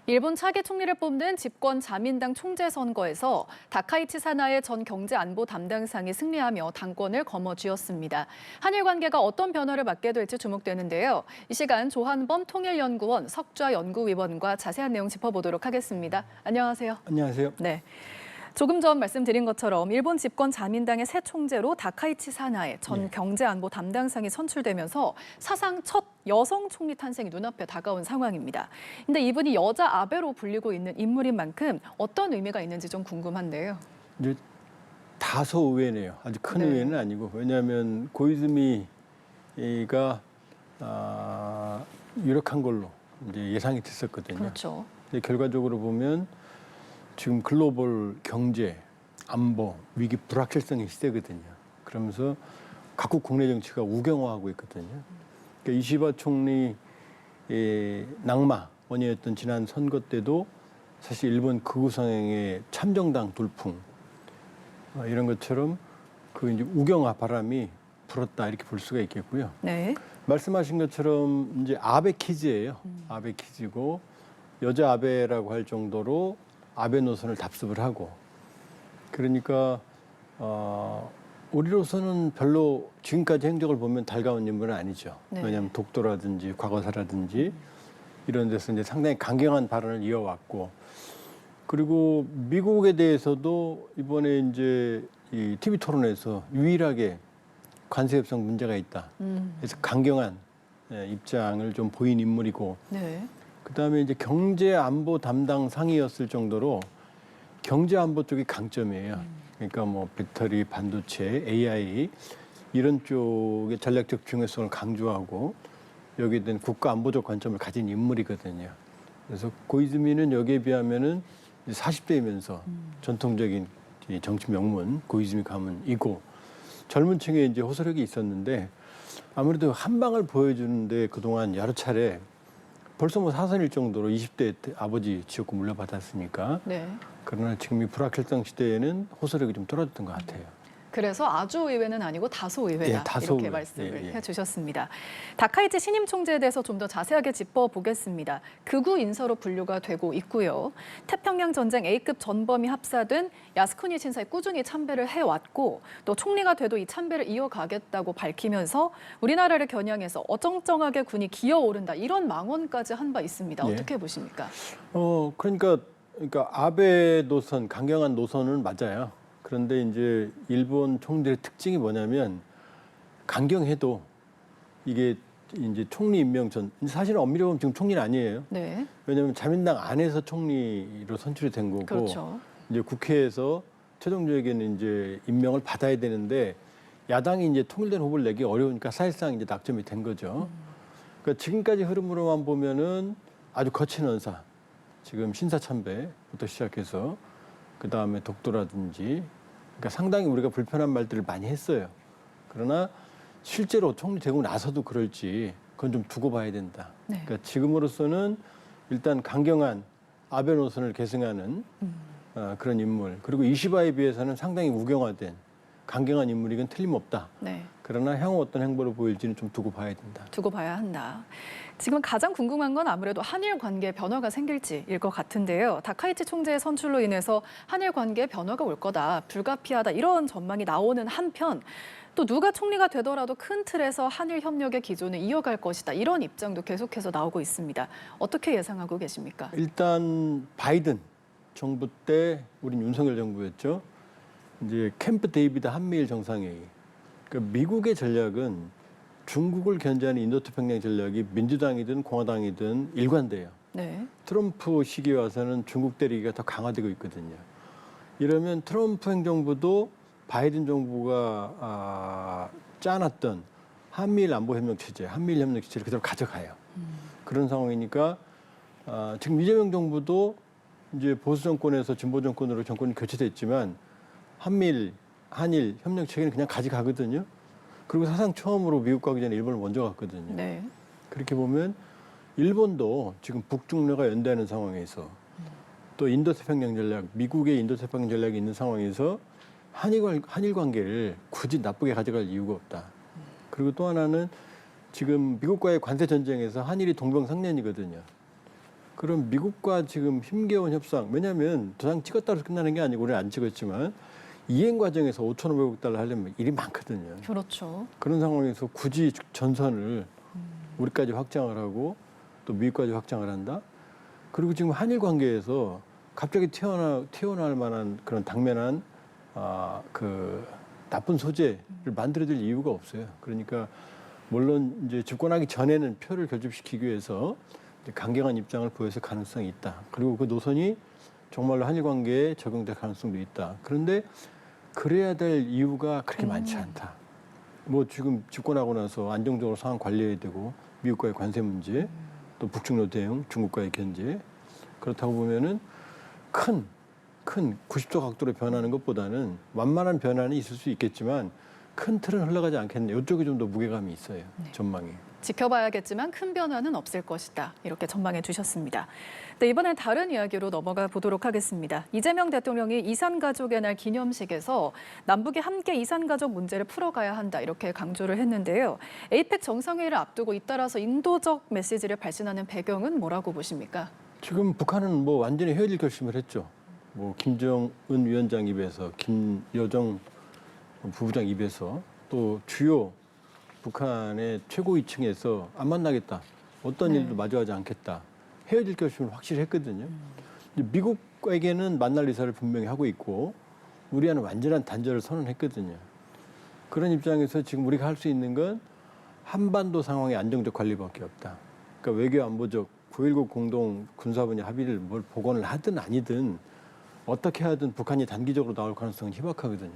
일본 차기 총리를 뽑는 집권 자민당 총재 선거에서 다카이치 사나의 전 경제안보 담당상이 승리하며 당권을 거머쥐었습니다. 한일 관계가 어떤 변화를 맞게 될지 주목되는데요. 이 시간 조한범 통일연구원 석좌 연구위원과 자세한 내용 짚어보도록 하겠습니다. 안녕하세요. 안녕하세요. 네. 조금 전 말씀드린 것처럼 일본 집권 자민당의 새 총재로 다카이치 사나에 전 경제안보 담당상이 선출되면서 사상 첫 여성 총리 탄생이 눈앞에 다가온 상황입니다. 근데 이분이 여자 아베로 불리고 있는 인물인 만큼 어떤 의미가 있는지 좀 궁금한데요. 이제 다소 의외네요. 아주 큰 의외는 아니고, 왜냐하면 고이즈미가 유력한 걸로 이제 예상이 됐었거든요. 그렇죠. 근데 결과적으로 보면 지금 글로벌 경제, 안보, 위기 불확실성의 시대거든요. 그러면서 각국 국내 정치가 우경화하고 있거든요. 그러니까 이시바 총리의 낙마 원인이었던 지난 선거 때도 사실 일본 극우성향의 참정당 돌풍 이런 것처럼 그 이제 우경화 바람이 불었다 이렇게 볼 수가 있겠고요. 네. 말씀하신 것처럼 이제 아베 키즈예요. 아베 키즈고 여자 아베라고 할 정도로 아베 노선을 답습을 하고, 그러니까 우리로서는 별로 지금까지 행적을 보면 달가운 인물은 아니죠. 네. 왜냐하면 독도라든지 과거사라든지 이런 데서 이제 상당히 강경한 발언을 이어왔고, 그리고 미국에 대해서도 이번에 이제 이 TV 토론에서 유일하게 관세 협상 문제가 있다. 그래서 강경한 입장을 좀 보인 인물이고, 네. 그다음에 이제 경제 안보 담당 상이었을 정도로 경제 안보 쪽이 강점이에요. 그러니까 뭐 배터리, 반도체, AI 이런 쪽의 전략적 중요성을 강조하고 여기에 대한 국가 안보적 관점을 가진 인물이거든요. 그래서 고이즈미는 여기에 비하면은 40대이면서 전통적인 정치 명문 고이즈미 가문이고, 젊은 층에 이제 호소력이 있었는데 아무래도 한 방을 보여주는데 그동안 여러 차례 벌써 뭐 사선일 정도로 20대 때 아버지 지역구 물려받았으니까. 네. 그러나 지금 이 불확실성 시대에는 호소력이 좀 떨어졌던 것 같아요. 그래서 아주 의외는 아니고 다소 의외다. 예, 다소 이렇게 의외. 말씀을 해주셨습니다. 다카이치 신임 총재에 대해서 좀 더 자세하게 짚어보겠습니다. 극우 인사로 분류가 되고 있고요. 태평양 전쟁 A급 전범이 합사된 야스쿠니 신사에 꾸준히 참배를 해왔고, 또 총리가 돼도 이 참배를 이어가겠다고 밝히면서 우리나라를 겨냥해서 어정쩡하게 군이 기어오른다, 이런 망언까지 한 바 있습니다. 예. 어떻게 보십니까? 그러니까 아베 노선, 강경한 노선은 맞아요. 그런데 이제 일본 총리의 특징이 뭐냐면 강경해도 이게 이제 총리 임명 전, 사실은 엄밀히 보면 지금 총리는 아니에요. 네. 왜냐하면 자민당 안에서 총리로 선출이 된 거고, 그렇죠. 이제 국회에서 최종적인 이제 임명을 받아야 되는데 야당이 이제 통일된 후보를 내기 어려우니까 사실상 이제 낙점이 된 거죠. 그러니까 지금까지 흐름으로만 보면은 아주 거친 언사, 지금 신사참배부터 시작해서 그 다음에 독도라든지, 그러니까 상당히 우리가 불편한 말들을 많이 했어요. 그러나 실제로 총리 되고 나서도 그럴지 그건 좀 두고 봐야 된다. 네. 그러니까 지금으로서는 일단 강경한 아베 노선을 계승하는 그런 인물, 그리고 이시바에 비해서는 상당히 우경화된 강경한 인물이건 틀림없다. 네. 그러나 향후 어떤 행보를 보일지는 좀 두고 봐야 된다. 두고 봐야 한다. 지금 가장 궁금한 건 아무래도 한일 관계에 변화가 생길지일 것 같은데요. 다카이치 총재의 선출로 인해서 한일 관계에 변화가 올 거다, 불가피하다, 이런 전망이 나오는 한편, 또 누가 총리가 되더라도 큰 틀에서 한일 협력의 기조는 이어갈 것이다, 이런 입장도 계속해서 나오고 있습니다. 어떻게 예상하고 계십니까? 일단 바이든 정부 때 우린 윤석열 정부였죠. 이제 캠프 데이비드 한미일 정상회의. 그러니까 미국의 전략은 중국을 견제하는 인도태평양 전략이 민주당이든 공화당이든 일관돼요. 네. 트럼프 시기에 와서는 중국 대리기가 더 강화되고 있거든요. 이러면 트럼프 행정부도 바이든 정부가 짜놨던 한미일 안보협력 체제, 한미일 협력 체제를 그대로 가져가요. 그런 상황이니까 지금 이재명 정부도 이제 보수 정권에서 진보 정권으로 정권이 교체됐지만 한일 협력 체계는 그냥 가져가거든요. 그리고 사상 처음으로 미국 가기 전에 일본을 먼저 갔거든요. 네. 그렇게 보면 일본도 지금 북중러가 연대하는 상황에서 또 인도태평양 전략, 미국의 인도태평양 전략이 있는 상황에서 한일 관계를 굳이 나쁘게 가져갈 이유가 없다. 그리고 또 하나는 지금 미국과의 관세 전쟁에서 한일이 동병상련이거든요. 그럼 미국과 지금 힘겨운 협상, 왜냐하면 도장 찍었다 해서 끝나는 게 아니고 우리는 안 찍었지만 이행 과정에서 5,500억 달러 하려면 일이 많거든요. 그렇죠. 그런 상황에서 굳이 전선을 우리까지 확장을 하고 또 미국까지 확장을 한다. 그리고 지금 한일 관계에서 갑자기 튀어나올 만한 그런 당면한 그 나쁜 소재를 만들어질 이유가 없어요. 그러니까 물론 이제 집권하기 전에는 표를 결집시키기 위해서 이제 강경한 입장을 보였을 가능성이 있다. 그리고 그 노선이 정말로 한일 관계에 적용될 가능성도 있다. 그런데 그래야 될 이유가 그렇게 많지 않다. 뭐 지금 집권하고 나서 안정적으로 상황 관리해야 되고 미국과의 관세 문제, 또 북중로 대응, 중국과의 견제. 그렇다고 보면은 큰 90도 각도로 변하는 것보다는 완만한 변화는 있을 수 있겠지만 큰 틀은 흘러가지 않겠네. 이쪽이 좀 더 무게감이 있어요. 전망이. 지켜봐야겠지만 큰 변화는 없을 것이다. 이렇게 전망해 주셨습니다. 네, 이번엔 다른 이야기로 넘어가 보도록 하겠습니다. 이재명 대통령이 이산가족의 날 기념식에서 남북이 함께 이산가족 문제를 풀어가야 한다. 이렇게 강조를 했는데요. 에이펙 정상회의를 앞두고 잇따라서 인도적 메시지를 발신하는 배경은 뭐라고 보십니까? 지금 북한은 뭐 완전히 헤어질 결심을 했죠. 뭐 김정은 위원장 입에서 김여정 부부장 입에서 또 주요 북한의 최고위층에서 안 만나겠다. 어떤 일도 마주하지 않겠다. 헤어질 결심을 확실히 했거든요. 미국에게는 만날 의사를 분명히 하고 있고 우리와는 완전한 단절을 선언했거든요. 그런 입장에서 지금 우리가 할 수 있는 건 한반도 상황의 안정적 관리밖에 없다. 그러니까 외교 안보적 9.19 공동 군사분야 합의를 뭘 복원을 하든 아니든 어떻게 하든 북한이 단기적으로 나올 가능성은 희박하거든요.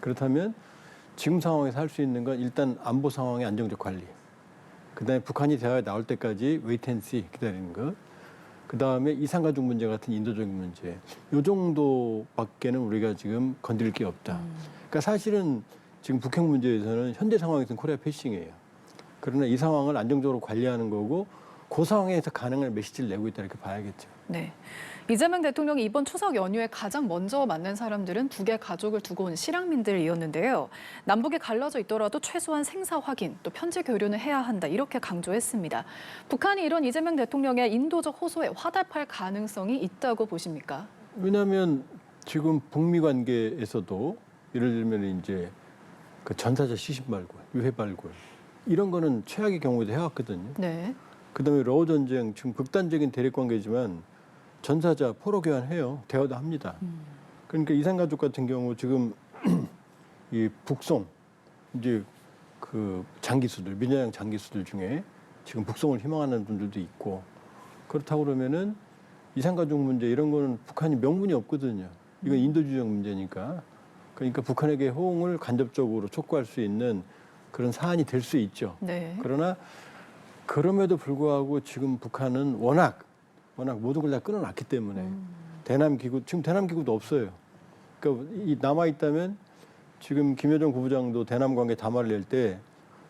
그렇다면 지금 상황에서 할 수 있는 건 일단 안보 상황의 안정적 관리. 그다음에 북한이 대화에 나올 때까지 웨이트 앤 시 기다리는 것. 그다음에 이산가족 문제 같은 인도적인 문제. 요 정도밖에는 우리가 지금 건드릴 게 없다. 그러니까 사실은 지금 북핵 문제에서는 현재 상황에서는 코리아 패싱이에요. 그러나 이 상황을 안정적으로 관리하는 거고 그 상황에서 가능한 메시지를 내고 있다 이렇게 봐야겠죠. 네. 이재명 대통령이 이번 추석 연휴에 가장 먼저 만난 사람들은 북의 가족을 두고 온 실향민들이었는데요. 남북이 갈라져 있더라도 최소한 생사 확인, 또 편지 교류는 해야 한다 이렇게 강조했습니다. 북한이 이런 이재명 대통령의 인도적 호소에 화답할 가능성이 있다고 보십니까? 왜냐하면 지금 북미 관계에서도 예를 들면 이제 그 전사자 시신 발굴, 유해 발굴 이런 거는 최악의 경우에도 해왔거든요. 네. 그다음에 러우 전쟁 지금 극단적인 대립 관계지만 전사자 포로 교환해요. 대화도 합니다. 그러니까 이산가족 같은 경우 지금 이 북송 이제 그 장기수들 민주당 장기수들 중에 지금 북송을 희망하는 분들도 있고 그렇다고 그러면은 이산가족 문제 이런 거는 북한이 명분이 없거든요. 이건 인도주의적 문제니까. 그러니까 북한에게 호응을 간접적으로 촉구할 수 있는 그런 사안이 될 수 있죠. 네. 그러나 그럼에도 불구하고 지금 북한은 워낙 모든 걸 다 끊어놨기 때문에 대남기구 지금 대남기구도 없어요. 그러니까 이 남아 있다면 지금 김여정 부부장도 대남 관계 담화를 낼 때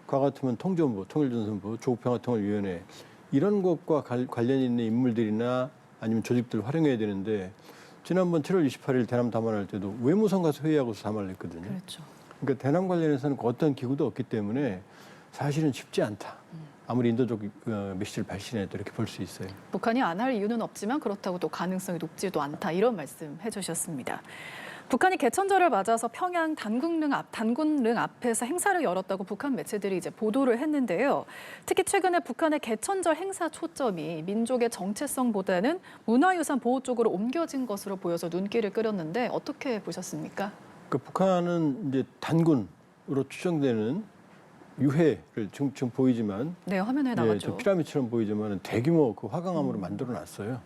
과거 같으면 통전부, 통일전선부, 조국평화통일위원회 이런 것과 관련 있는 인물들이나 아니면 조직들 활용해야 되는데 지난번 7월 28일 대남 담화를 할 때도 외무성 가서 회의하고서 담화를 냈거든요. 그렇죠. 그러니까 대남 관련해서는 어떤 기구도 없기 때문에 사실은 쉽지 않다. 아무리 인도적 메시지를 발신해도 이렇게 볼 수 있어요. 북한이 안 할 이유는 없지만 그렇다고 또 가능성이 높지도 않다 이런 말씀 해주셨습니다. 북한이 개천절을 맞아서 평양 단군릉 앞에서 행사를 열었다고 북한 매체들이 이제 보도를 했는데요. 특히 최근에 북한의 개천절 행사 초점이 민족의 정체성보다는 문화유산 보호 쪽으로 옮겨진 것으로 보여서 눈길을 끌었는데 어떻게 보셨습니까? 그 북한은 이제 단군으로 추정되는 유해를 지금 보이지만 네, 화면에 예, 나왔죠. 저 피라미드처럼 보이지만 대규모 그 화강암으로 만들어놨어요.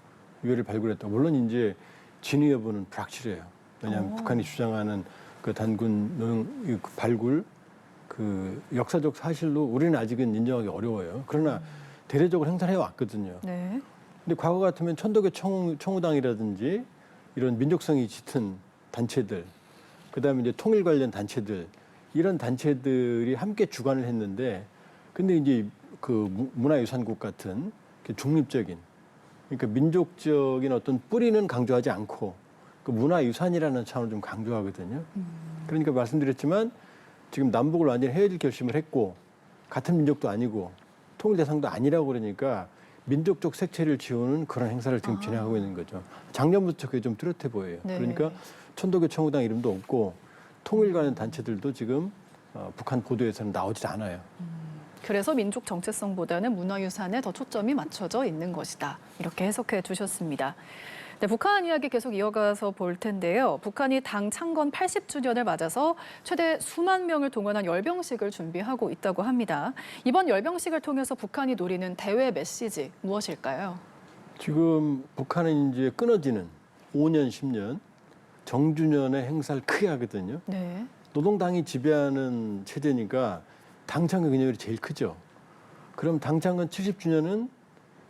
유해를 발굴했다. 물론 이제 진위 여부는 불확실해요. 왜냐하면 북한이 주장하는 그 단군릉 발굴 그 역사적 사실로 우리는 아직은 인정하기 어려워요. 그러나 대대적으로 행사를 해왔거든요. 네. 근데 과거 같으면 천도교 청우당이라든지 이런 민족성이 짙은 단체들, 그다음에 이제 통일 관련 단체들 이런 단체들이 함께 주관을 했는데, 근데 이제 그 문화유산국 같은 중립적인, 그러니까 민족적인 어떤 뿌리는 강조하지 않고 그 문화유산이라는 차원을 좀 강조하거든요. 그러니까 말씀드렸지만 지금 남북을 완전히 헤어질 결심을 했고 같은 민족도 아니고 통일 대상도 아니라고 그러니까 민족적 색채를 지우는 그런 행사를 지금 진행하고 있는 거죠. 작년부터 그게 좀 뚜렷해 보여요. 네. 그러니까 천도교 청구당 이름도 없고 통일 관련 단체들도 지금 북한 보도에서는 나오지 않아요. 그래서 민족 정체성보다는 문화유산에 더 초점이 맞춰져 있는 것이다. 이렇게 해석해 주셨습니다. 네, 북한 이야기 계속 이어가서 볼 텐데요. 북한이 당 창건 80주년을 맞아서 최대 수만 명을 동원한 열병식을 준비하고 있다고 합니다. 이번 열병식을 통해서 북한이 노리는 대외 메시지 무엇일까요? 지금 북한은 이제 끊어지는 5년, 10년 정주년의 행사를 크게 하거든요. 네. 노동당이 지배하는 체제니까 당 창건 기념일이 제일 크죠. 그럼 당 창건 70주년은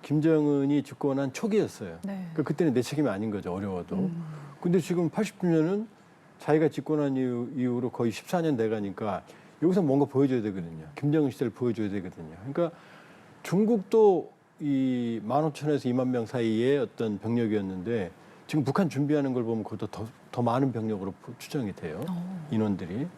김정은이 집권한 초기였어요. 네. 그러니까 그때는 내 책임이 아닌 거죠. 어려워도. 근데 지금 80주년은 자기가 집권한 이후로 거의 14년 돼가니까 여기서 뭔가 보여줘야 되거든요. 김정은 시대를 보여줘야 되거든요. 그러니까 중국도 이 15,000에서 2만 명 사이의 어떤 병력이었는데 지금 북한 준비하는 걸 보면 그것도 더 많은 병력으로 추정이 돼요. 인원들이.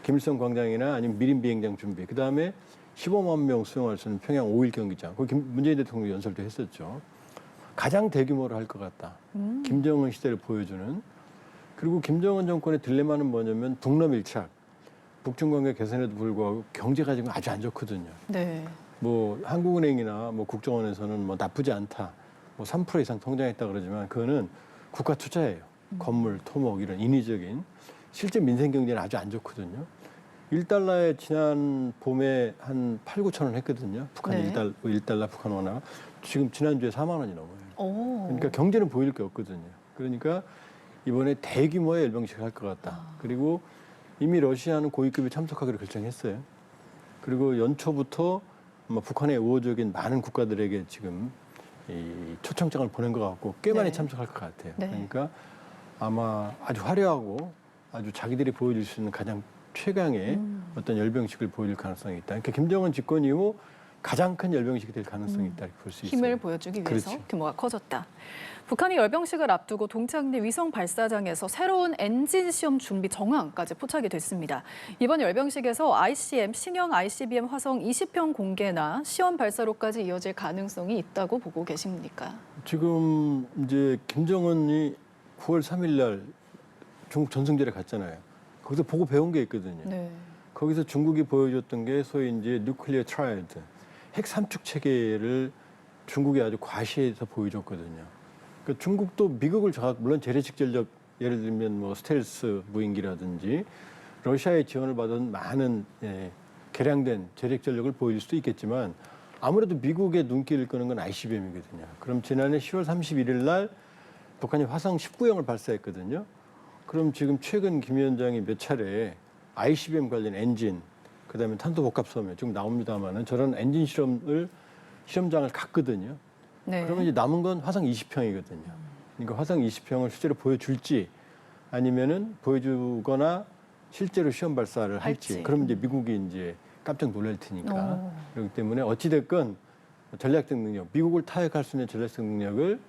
김일성 광장이나 아니면 미림 비행장 준비. 그다음에 15만 명 수용할 수 있는 평양 5일 경기장. 거기 문재인 대통령 연설도 했었죠. 가장 대규모로 할 것 같다. 김정은 시대를 보여주는. 그리고 김정은 정권의 딜레마는 뭐냐면 북러 밀착. 북중 관계 개선에도 불구하고 경제가 지금 아주 안 좋거든요. 네. 뭐 한국은행이나 뭐 국정원에서는 뭐 나쁘지 않다. 뭐 3% 이상 성장했다 그러지만 그거는 국가 투자예요. 건물, 토목 이런 인위적인 실제 민생 경제는 아주 안 좋거든요. 1달러에 지난 봄에 한 8, 9천 원 했거든요. 북한 네. 1달러 북한 원화. 지금 지난주에 4만 원이 넘어요. 오. 그러니까 경제는 보일 게 없거든요. 그러니까 이번에 대규모의 열병식을 할 것 같다. 그리고 이미 러시아는 고위급이 참석하기로 결정했어요. 그리고 연초부터 북한의 우호적인 많은 국가들에게 지금 이 초청장을 보낸 것 같고 꽤 많이 네. 참석할 것 같아요. 네. 그러니까 아마 아주 화려하고 아주 자기들이 보여줄 수 있는 가장 최강의 어떤 열병식을 보여줄 가능성이 있다. 그러니까 김정은 집권 이후 가장 큰 열병식이 될 가능성이 있다 이렇게 볼 수 있어요. 힘을 보여주기 위해서 그렇죠. 규모가 커졌다. 북한이 열병식을 앞두고 동창리 위성 발사장에서 새로운 엔진 시험 준비 정황까지 포착이 됐습니다. 이번 열병식에서 ICM, 신형 ICBM 화성 20형 공개나 시험 발사로까지 이어질 가능성이 있다고 보고 계십니까? 지금 이제 김정은이 9월 3일 날 중국 전승절에 갔잖아요. 거기서 보고 배운 게 있거든요. 네. 거기서 중국이 보여줬던 게 소위 이제 뉴클리어 트라이드, 핵 삼축 체계를 중국이 아주 과시해서 보여줬거든요. 그러니까 중국도 미국을 물론 재래식 전력, 예를 들면 뭐 스텔스 무인기라든지 러시아의 지원을 받은 많은 개량된 재래식 전력을 보여줄 수도 있겠지만 아무래도 미국의 눈길을 끄는 건 ICBM이거든요. 그럼 지난해 10월 31일 날 북한이 화성 19형을 발사했거든요. 그럼 지금 최근 김 위원장이 몇 차례 ICBM 관련 엔진, 그다음에 탄도복합섬유 지금 나옵니다만은 저런 엔진 시험장을 갔거든요. 네. 그러면 이제 남은 건 화성 20형이거든요. 그러니까 화성 20형을 실제로 보여줄지 아니면은 보여주거나 실제로 시험 발사를 할지. 그러면 이제 미국이 이제 깜짝 놀랄 테니까. 그렇기 때문에 어찌 됐건 전략적 능력, 미국을 타협할 수 있는 전략적 능력을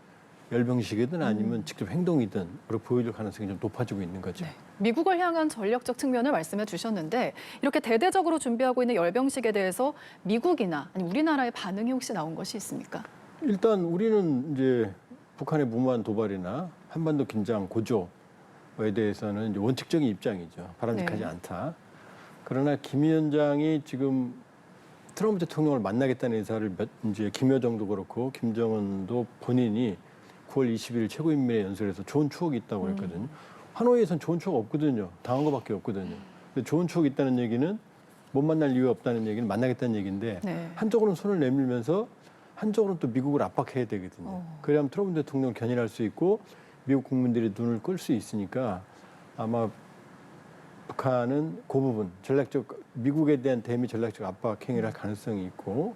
열병식이든 아니면 직접 행동이든 보여줄 가능성이 좀 높아지고 있는 거죠. 네. 미국을 향한 전략적 측면을 말씀해 주셨는데 이렇게 대대적으로 준비하고 있는 열병식에 대해서 미국이나 아니 우리나라의 반응이 혹시 나온 것이 있습니까? 일단 우리는 이제 북한의 무모한 도발이나 한반도 긴장 고조에 대해서는 이제 원칙적인 입장이죠. 바람직하지 네. 않다. 그러나 김 위원장이 지금 트럼프 대통령을 만나겠다는 의사를 이제 김여정도 그렇고 김정은도 본인이 9월 20일 최고인민회 연설에서 좋은 추억이 있다고 했거든요. 하노이에선 좋은 추억 없거든요. 당한 것밖에 없거든요. 근데 좋은 추억이 있다는 얘기는 못 만날 이유 없다는 얘기는 만나겠다는 얘기인데 네. 한쪽으로는 손을 내밀면서 한쪽으로는 또 미국을 압박해야 되거든요. 그래야만 트럼프 대통령 견인할 수 있고 미국 국민들이 눈을 끌 수 있으니까 아마 북한은 그 부분 미국에 대한 대미 전략적 압박 행위를 할 가능성이 있고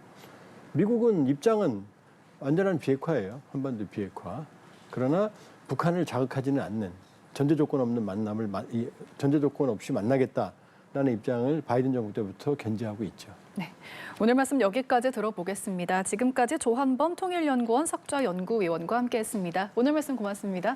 미국은 입장은 완전한 비핵화예요. 한반도 비핵화. 그러나 북한을 자극하지는 않는 전제 조건 없는 만남을 전제 조건 없이 만나겠다라는 입장을 바이든 정부 때부터 견지하고 있죠. 네, 오늘 말씀 여기까지 들어보겠습니다. 지금까지 조한범 통일연구원 석좌연구위원과 함께했습니다. 오늘 말씀 고맙습니다.